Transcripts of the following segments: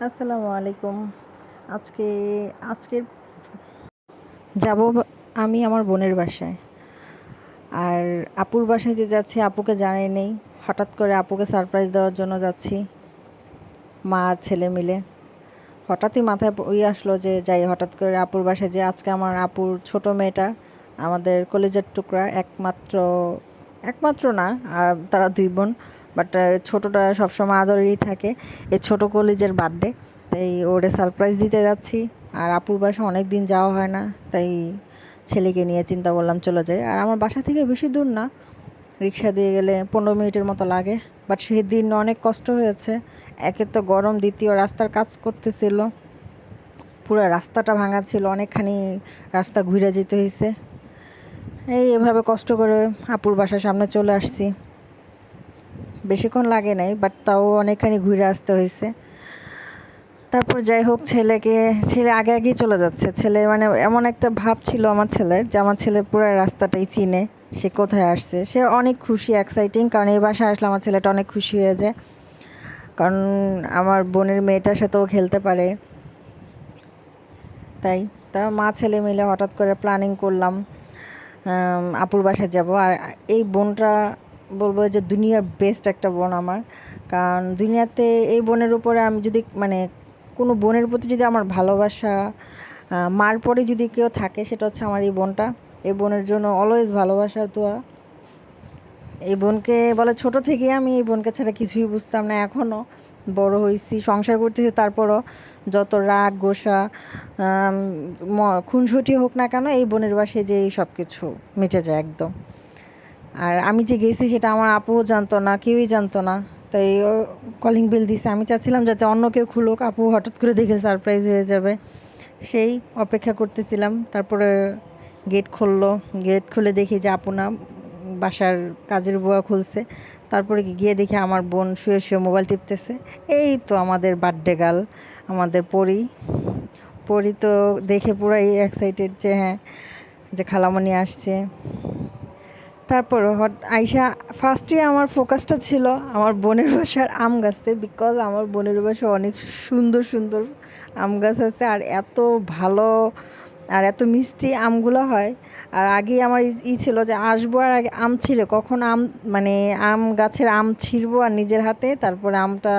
আসসালামু আলাইকুম। আজকে আজকে যাব আমি আমার বোনের বাসায়। আর আপুর বাসায় যে যাচ্ছি আপুকে জানাই নেই। হঠাৎ করে আপুকে সারপ্রাইজ দেওয়ার জন্য যাচ্ছি মা আর ছেলে মিলে। হঠাৎই মাথায় আসলো যে যাই হঠাৎ করে আপুর বাসায়, যে আজকে আমার আপুর ছোট মেয়েটা, আমাদের কলেজের টুকরা, একমাত্র একমাত্র না, আর তারা দুই বোন, বাট ছোটোটা সবসময় আদরেই থাকে। এই ছোট কলেজের বার্থডে, তাই ওরে সারপ্রাইজ দিতে যাচ্ছি। আর আপুর বাসা অনেক দিন যাওয়া হয় না, তাই ছেলেকে নিয়ে চিন্তা করলাম চলে যাই। আর আমার বাসা থেকে বেশি দূর না, রিক্সা দিয়ে গেলে 15 মিনিটের মতো লাগে। বাট সেই দিন অনেক কষ্ট হয়েছে। একে তো গরম, দ্বিতীয় রাস্তার কাজ করতেছিল, পুরো রাস্তাটা ভাঙা ছিল, অনেকখানি রাস্তা ঘুরে যেতে হয়েছে। এভাবে কষ্ট করে আপুর বাসার সামনে চলে আসছি। বেশিক্ষণ লাগে নাই, বাট তাও অনেকখানি ঘুরে আসতে হয়েছে। তারপর যাই হোক, ছেলে আগে আগেই চলে যাচ্ছে। ছেলে মানে এমন একটা ভাব ছিল আমার ছেলের, যে আমার ছেলে পুরো রাস্তাটাই চিনে, সে কোথায় আসছে। সে অনেক খুশি, এক্সাইটিং, কারণ এই বাসায় আসলে আমার ছেলেটা অনেক খুশি হয়ে যায়, কারণ আমার বোনের মেয়েটার সাথেও খেলতে পারে। তাই তার মা ছেলে মিলে হঠাৎ করে প্ল্যানিং করলাম আপুর বাসায় যাব। আর এই বোনটা বলবো যে দুনিয়ার বেস্ট একটা বোন আমার। কারণ দুনিয়াতে এই বোনের উপরে আমি যদি মানে কোনো বোনের প্রতি যদি আমার ভালোবাসা, মার পরে যদি কেউ থাকে, সেটা হচ্ছে আমার এই বোনটা। এই বোনের জন্য অলওয়েজ ভালোবাসার দোয়া। এই বোনকে বলে, ছোট থেকে আমি এই বোনকে ছাড়া কিছুই বুঝতাম না। এখনও বড় হয়েছি, সংসার করতেছি, তারপরও যত রাগ গোসা, খুনসুটি হোক না কেন, এই বোনের বাসায় যে সব কিছু মিটে যায় একদম। আর আমি যে গেছি সেটা আমার আপুও জানতো না, কেউই জানতো না। তাই কলিং বেল দিছে, আমি চাচ্ছিলাম যাতে অন্য কেউ খুলুক, আপু হঠাৎ করে দেখে সারপ্রাইজ হয়ে যাবে, সেই অপেক্ষা করতেছিলাম। তারপরে গেট খুললো, গেট খুলে দেখি যে আপু না, বাসার কাজের বুয়া খুলছে। তারপরে গিয়ে দেখি আমার বোন শুয়ে শুয়ে মোবাইল টিপতেছে। এই তো আমাদের বার্থডে গার্ল, আমাদের পরি। পরি তো দেখে পুরাই এক্সাইটেড যে হ্যাঁ, যে খালামণি আসছে। তারপর আইসা ফার্স্টে আমার ফোকাসটা ছিল আমার বোনের বাসার আম গাছে, বিকজ আমার বোনের বাসা অনেক সুন্দর সুন্দর আম গাছ আছে, আর এত ভালো আর এত মিষ্টি আমগুলো হয়। আর আগেই আমার ছিল যে আসবো, আর আগে আম ছিঁড়ে কখন মানে আম গাছের আম ছিঁড়বো আর নিজের হাতে তারপরে আমটা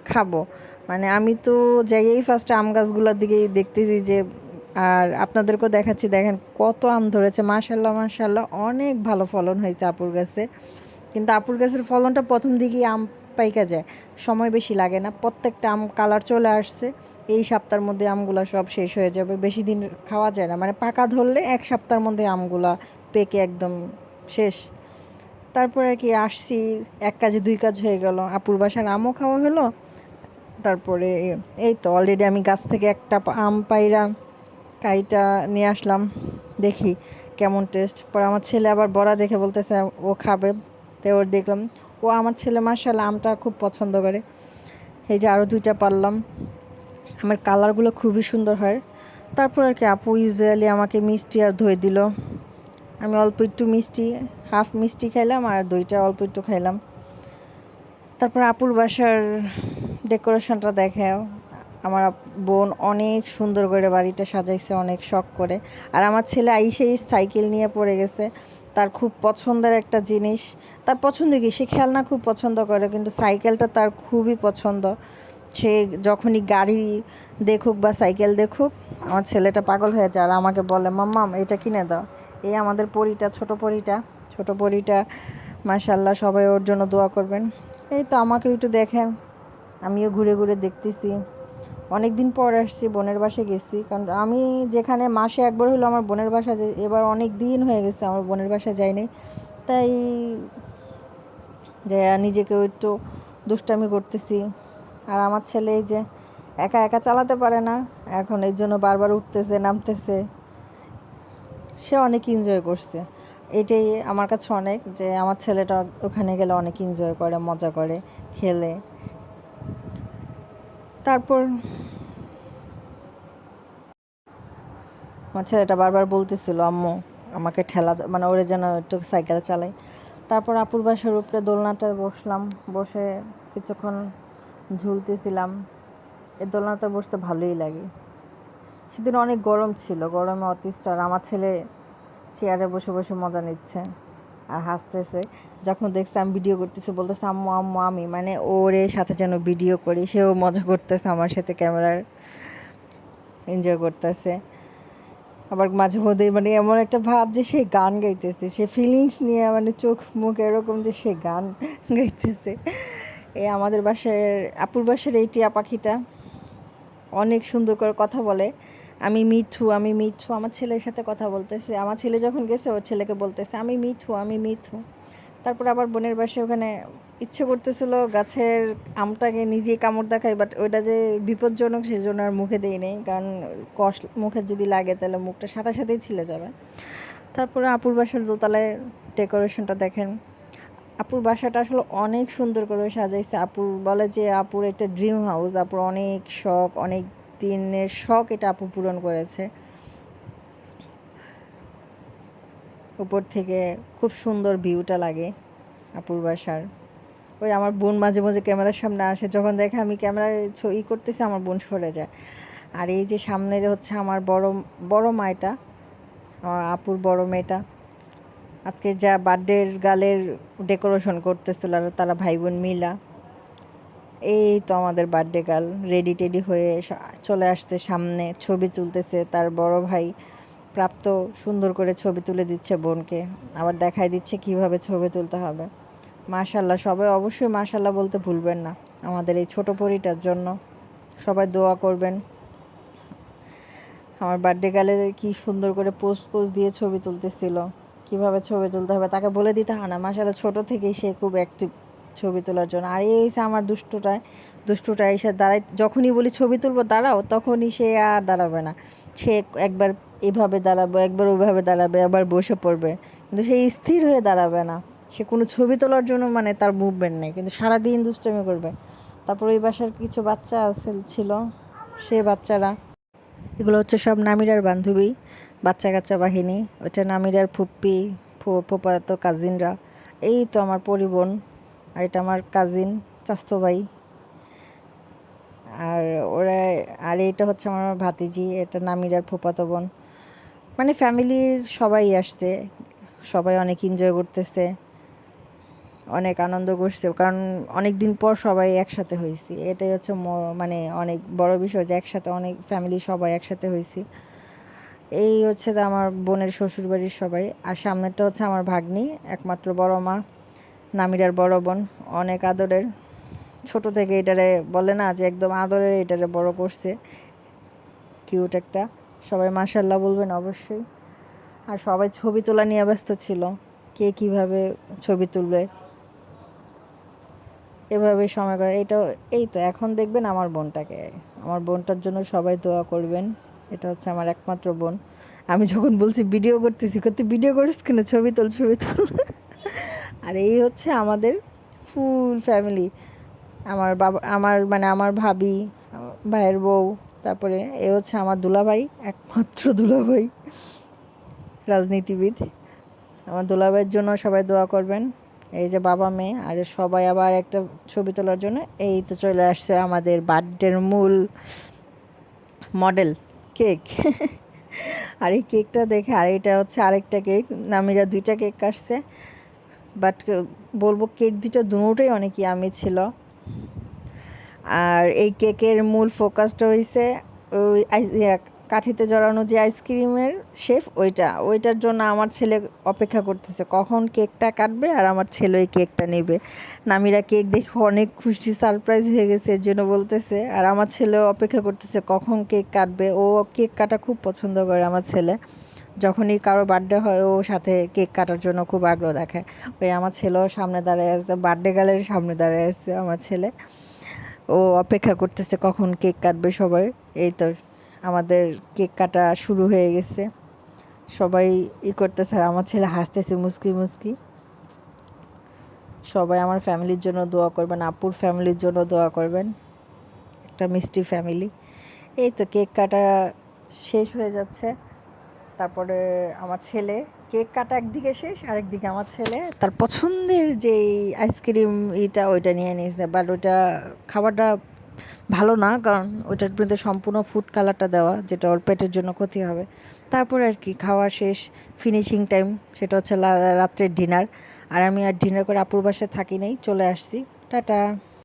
খাবো। মানে আমি তো যাইয়েই ফার্স্টে আম গাছগুলোর দিকেই দেখতেছি যে, আর আপনাদেরকেও দেখাচ্ছি, দেখেন কত আম ধরেছে, মাশাল্লাহ মাশাল্লাহ, অনেক ভালো ফলন হয়েছে আপুর গাছে। কিন্তু আপুর গাছের ফলনটা প্রথম দিকেই আম পাইকা যায়, সময় বেশি লাগে না। প্রত্যেকটা আম কালার চলে আসছে, এই সপ্তাহের মধ্যে আমগুলা সব শেষ হয়ে যাবে, বেশি দিন খাওয়া যায় না। মানে পাকা ধরলে এক সপ্তাহের মধ্যে আমগুলা পেকে একদম শেষ। তারপর আর কি আসছি, এক কাজে দুই কাজ হয়ে গেল, আপুর বাসার আমও খাওয়া হলো। তারপরে এই তো অলরেডি আমি গাছ থেকে একটা আম পাইরা কাইটা নিয়ে আসলাম, দেখি কেমন টেস্ট। পরে আমার ছেলে আবার বড়া দেখে বলতেছে ও খাবে, তাই ওর দেখলাম। ও আমার ছেলে মাশাআল্লাহ আমটা খুব পছন্দ করে। এই যে আরও দুইটা পারলাম, আমার কালারগুলো খুবই সুন্দর হয়। তারপর আর কি আপু ইউজুয়ালি আমাকে মিষ্টি আর দই দিল। আমি অল্প একটু মিষ্টি, হাফ মিষ্টি খাইলাম, আর দইটা অল্প একটু খাইলাম। তারপর আপুর বাসার ডেকোরেশনটা দেখে আমার বোন অনেক সুন্দর করে বাড়িটা সাজাইছে, অনেক শখ করে। আর আমার ছেলে আইসেই সাইকেল নিয়ে পড়ে গেছে, তার খুব পছন্দের একটা জিনিস। তার পছন্দ কি, সে খেলনা খুব পছন্দ করে, কিন্তু সাইকেলটা তার খুবই পছন্দ। সে যখনই গাড়ি দেখুক বা সাইকেল দেখুক, আমার ছেলেটা পাগল হয়ে যায়, আর আমাকে বলে মাম্মাম এটা কিনে দাও। এই আমাদের পরীটা, ছোট পরীটা মাশাল্লাহ, সবাই ওর জন্য দোয়া করবেন। এই তো আমাকে একটু দেখেন, আমিও ঘুরে ঘুরে দেখতেছি। অনেক দিন পর আসছি, বোনের বাসায় গেছি, কারণ আমি যেখানে মাসে একবার হলো আমার বোনের বাসা যাই, এবার অনেক দিন হয়ে গেছে আমার বোনের বাসায় যাইনি। তাই যে নিজেকেও একটু দুষ্টামি করতেছি। আর আমার ছেলে এই যে একা একা চালাতে পারে না, এখন এই জন্য বারবার উঠতেছে নামতেছে, সে অনেক এনজয় করছে। এটাই আমার কাছে অনেক, যে আমার ছেলেটা ওখানে গেলে অনেক এনজয় করে, মজা করে, খেলে। তারপর আমার ছেলেটা বারবার বলতেছিল আম্মু আমাকে ঠেলা মানে ওরে যেন একটু সাইকেল চালাই। তারপর আপুর বাসার উপরে দোলনাটায় বসলাম, বসে কিছুক্ষণ ঝুলতেছিলাম। এই দোলনাতে বসতে ভালোই লাগে। সেদিন অনেক গরম ছিল, গরমে অতিষ্ঠ। আর আমার ছেলে চেয়ারে বসে বসে মজা নিচ্ছে আর হাসতেছে। যখন দেখছে আমি ভিডিও করতেছি বলতেছে আম্মু আম্মু আমি, মানে ওরে সাথে যেন ভিডিও করি, সেও মজা করতেছে আমার সাথে, ক্যামেরার এনজয় করতেছে। আবার মাঝে মধ্যে মানে এমন একটা ভাব যে সে গান গাইতেছে, সে ফিলিংস নিয়ে, মানে চোখ মুখ এরকম যে সে গান গাইতেছে। এই আমাদের বাসার আপুর বাসার এই টিয়া পাখিটা অনেক সুন্দর করে কথা বলে, আমি মিঠু আমি মিঠু। আমার ছেলের সাথে কথা বলতেছে, আমার ছেলে যখন গেছে ওর ছেলেকে বলতেছে আমি মিঠু আমি মিঠু। তারপর আবার বোনের বাসায় ওখানে ইচ্ছে করতেছিল গাছের আমটাকে নিজেই কামড় দেখাই, বাট ওইটা যে বিপজ্জনক সেই জন্য আর মুখে দেই নেই, কারণ মুখে যদি লাগে তাহলে মুখটা সাথে সাথেই ছিলে যাবে। তারপরে আপুর বাসার দোতলায় ডেকোরেশনটা দেখেন। আপুর বাসাটা আসলে অনেক সুন্দর করে সাজাইছে। আপুর বলে যে আপুর একটা ড্রিম হাউস, আপুর অনেক শখ, অনেক দিনের শখ এটা আপু পূরণ করেছে। উপর থেকে খুব সুন্দর ভিউটা লাগে আপুর বাসার। ওই আমার বোন মাঝে মাঝে ক্যামেরার সামনে আসে, যখন দেখে আমি ক্যামেরায় ছবি করতেছি আমার বোন সরে যায়। আর এই যে সামনের হচ্ছে আমার বড় বড় মাটা, আমার আপুর বড় মেয়েটা, আজকে যা বার্থডের গালের ডেকোরেশন করতেছিল আর তারা ভাই বোন মিলা। এই তো আমাদের বার্থডে গার্ল রেডি টেডি হয়ে চলে আসছে সামনে, ছবি তুলতেছে। তার বড় ভাই প্রাপ্ত সুন্দর করে ছবি তুলে দিচ্ছে বোনকে, আবার দেখাই দিচ্ছে কিভাবে ছবি তুলতে হবে। মাশাল্লাহ, সবাই অবশ্যই মাশাল্লাহ বলতে ভুলবেন না আমাদের এই ছোট পরিটার জন্য। সবাই দোয়া করবেন। আমার বার্থডে গালে কি সুন্দর করে পোজ দিয়ে ছবি তুলতেছিল, কিভাবে ছবি তুলতে হবে তাকে বলে দিতে হয় না। মাশাল্লাহ ছোট থেকেই সে খুব অ্যাক্টিভ ছবি তোলার জন্য। আর এই হচ্ছে আমার দুষ্টুটা এসে দাঁড়ায়, যখনই বলি ছবি তুলবো দাঁড়াও, তখনই সে আর দাঁড়াবে না। সে একবার এভাবে দাঁড়াবে, একবার ওইভাবে দাঁড়াবে, আবার বসে পড়বে, কিন্তু সে স্থির হয়ে দাঁড়াবে না। সে কোনো ছবি তোলার জন্য মানে তার মুভমেন্ট নেই, কিন্তু সারাদিন দুষ্টামি করবে। তারপর ওই বাসার কিছু বাচ্চা ছিল, সে বাচ্চারা, এগুলো হচ্ছে সব নামিরার বান্ধবী, বাচ্চা কাচ্চা বাহিনী। ওটা নামিরার ফুপ্পি, ফুপাতো কাজিনরা। এই তো আমার পরিবোন, আর এটা আমার কাজিন, চাস্তো ভাই। আর ওরা, আর এটা হচ্ছে আমার ভাতিজি, এটা নামিরার ফুপাতো বোন। মানে ফ্যামিলির সবাই আসছে, সবাই অনেক এনজয় করতেছে, অনেক আনন্দ করছে, কারণ অনেক দিন পর সবাই একসাথে হয়েছি। এটাই হচ্ছে মানে অনেক বড় বিষয় যে একসাথে অনেক ফ্যামিলি সবাই একসাথে হয়েছি। এই হচ্ছে আমার বোনের শ্বশুরবাড়ির সবাই। আর সামনেরটা হচ্ছে আমার ভাগ্নি, একমাত্র বড় মা, নামিরার বড় বোন, অনেক আদরের। ছোট থেকে এটারে বলে না যে একদম আদরের, এটারে বড় করছে, কিউট একটা। সবাই মাশাল্লাহ বলবেন অবশ্যই। আর সবাই ছবি তোলা নিয়ে ব্যস্ত ছিল, কে কীভাবে ছবি তুলবে এভাবে সময় করে। এটাও এই তো এখন দেখবেন আমার বোনটাকে, আমার বোনটার জন্য সবাই দোয়া করবেন। এটা হচ্ছে আমার একমাত্র বোন। আমি যখন বলছি ভিডিও করতেছি, করতে ভিডিও করিস কেন, ছবি তোল ছবি তোল। আর এই হচ্ছে আমাদের ফুল ফ্যামিলি, আমার বাবা, আমার মানে আমার ভাবি, ভাইয়ের বউ, তারপরে এ হচ্ছে আমার দুলাভাই, একমাত্র দুলাভাই, রাজনীতিবিদ। আমার দুলাভাইয়ের জন্য সবাই দোয়া করবেন। এই যে বাবা মেয়ে আর সবাই আবার একটা ছবি তোলার জন্য। এই তো চলে আসছে আমাদের বার্থডের মূল মডেল, কেক। আর এই কেকটা দেখে, আর এটা হচ্ছে আরেকটা কেক, নামিরা দুইটা কেক কাটছে, বাট বলবো কেক দুটোই অনেক ইয়ামি ছিল। আর এই কেকের মূল ফোকাসটা হয়েছে ওই কাঠিতে জড়ানো যে আইসক্রিমের শেফ, ওইটার জন্য আমার ছেলে অপেক্ষা করতেছে কখন কেকটা কাটবে আর আমার ছেলে ওই কেকটা নেবে। নামিরা কেক দেখে অনেক খুশি, সারপ্রাইজ হয়ে গেছে, এর জন্য বলতেছে। আর আমার ছেলেও অপেক্ষা করতেছে কখন কেক কাটবে। ও কেক কাটা খুব পছন্দ করে আমার ছেলে, যখনই কারো বার্থডে হয় ও সাথে কেক কাটার জন্য খুব আগ্রহ দেখায়। ওই আমার ছেলেও সামনে দাঁড়িয়ে আছে, বার্থডে গার্লের সামনে দাঁড়িয়ে আছে আমার ছেলে, ও অপেক্ষা করতেছে কখন কেক কাটবে সবাই। এই তো আমাদের কেক কাটা শুরু হয়ে গেছে, সবাই করতেছে, আর আমার ছেলে হাসতেছে মুস্কি মুস্কি। সবাই আমার ফ্যামিলির জন্য দোয়া করবেন, আপুর ফ্যামিলির জন্য দোয়া করবেন, একটা মিষ্টি ফ্যামিলি। এই তো কেক কাটা শেষ হয়ে যাচ্ছে। তারপরে আমার ছেলে, কেক কাটা একদিকে শেষ, আরেকদিকে আমার ছেলে তার পছন্দের যেই আইসক্রিম ওইটা নিয়ে নিয়েছে, বাট ওইটা খাবারটা ভালো না, কারণ ওইটার মধ্যে সম্পূর্ণ ফুড কালারটা দেওয়া, যেটা ওর পেটের জন্য ক্ষতি হবে। তারপরে আর কি খাওয়া শেষ, ফিনিশিং টাইম, সেটা হচ্ছে রাত্রের ডিনার। আর আমি আর ডিনার করে আপুর বাসায় থাকি নাই, চলে আসছি। টাটা।